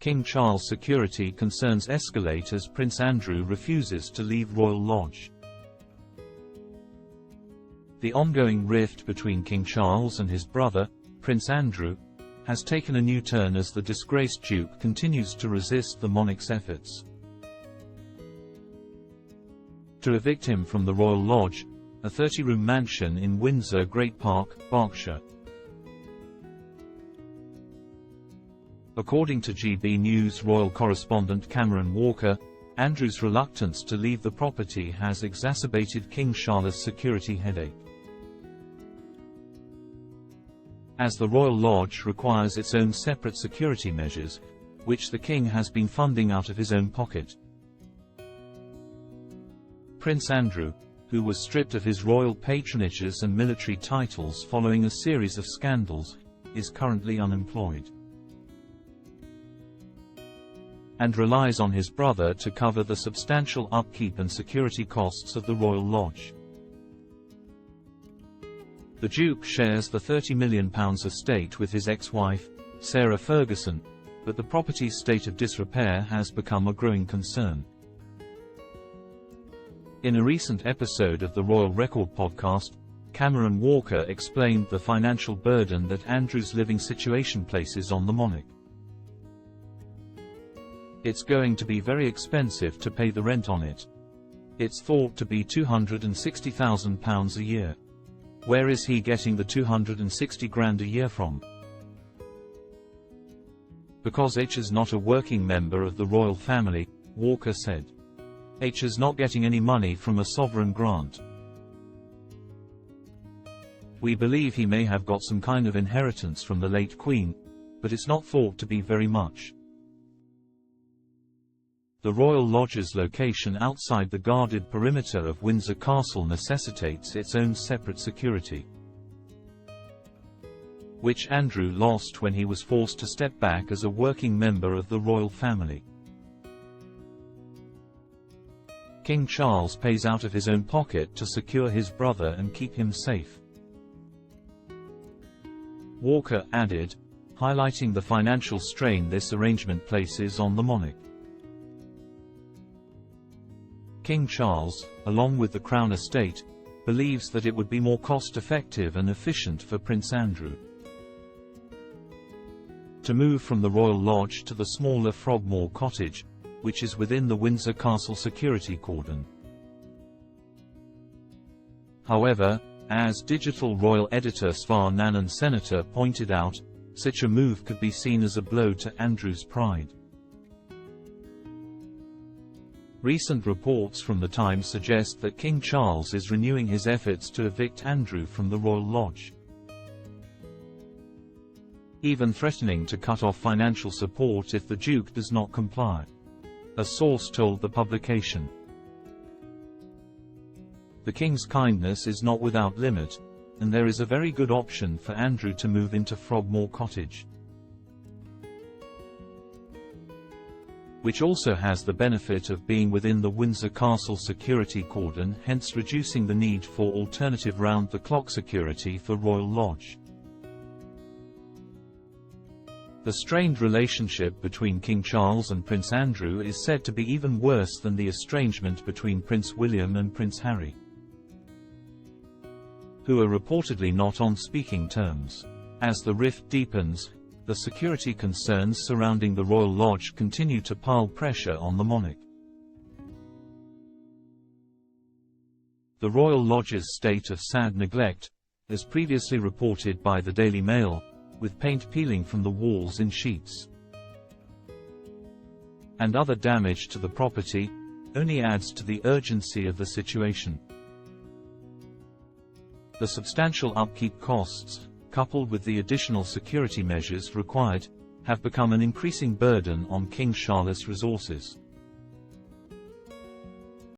King Charles' security concerns escalate as Prince Andrew refuses to leave Royal Lodge. The ongoing rift between King Charles and his brother, Prince Andrew, has taken a new turn as the disgraced Duke continues to resist the monarch's efforts to evict him from the Royal Lodge, a 30-room mansion in Windsor Great Park, Berkshire. According to GB News royal correspondent Cameron Walker, Andrew's reluctance to leave the property has exacerbated King Charles' security headache, as the Royal Lodge requires its own separate security measures, which the King has been funding out of his own pocket. Prince Andrew, who was stripped of his royal patronages and military titles following a series of scandals, is currently unemployed and relies on his brother to cover the substantial upkeep and security costs of the Royal Lodge. The Duke shares the £30 million estate with his ex-wife, Sarah Ferguson, but the property's state of disrepair has become a growing concern. In a recent episode of the Royal Record podcast, Cameron Walker explained the financial burden that Andrew's living situation places on the monarch. It's going to be very expensive to pay the rent on it. It's thought to be £260,000 a year. Where is he getting the 260 grand a year from? Because H is not a working member of the royal family, Walker said. H is not getting any money from a sovereign grant. We believe he may have got some kind of inheritance from the late Queen, but it's not thought to be very much. The Royal Lodge's location outside the guarded perimeter of Windsor Castle necessitates its own separate security, which Andrew lost when he was forced to step back as a working member of the royal family. King Charles pays out of his own pocket to secure his brother and keep him safe, Walker added, highlighting the financial strain this arrangement places on the monarch. King Charles, along with the Crown Estate, believes that it would be more cost-effective and efficient for Prince Andrew to move from the Royal Lodge to the smaller Frogmore Cottage, which is within the Windsor Castle security cordon. However, as digital royal editor Svar Nanan Senator pointed out, such a move could be seen as a blow to Andrew's pride. Recent reports from the Times suggest that King Charles is renewing his efforts to evict Andrew from the Royal Lodge, even threatening to cut off financial support if the Duke does not comply, a source told the publication. The King's kindness is not without limit, and there is a very good option for Andrew to move into Frogmore Cottage, which also has the benefit of being within the Windsor Castle security cordon, hence reducing the need for alternative round-the-clock security for Royal Lodge. The strained relationship between King Charles and Prince Andrew is said to be even worse than the estrangement between Prince William and Prince Harry, who are reportedly not on speaking terms. As the rift deepens, the security concerns surrounding the Royal Lodge continue to pile pressure on the monarch. The Royal Lodge's state of sad neglect, as previously reported by the Daily Mail, with paint peeling from the walls in sheets and other damage to the property, only adds to the urgency of the situation. The substantial upkeep costs, coupled with the additional security measures required, have become an increasing burden on King Charles' resources.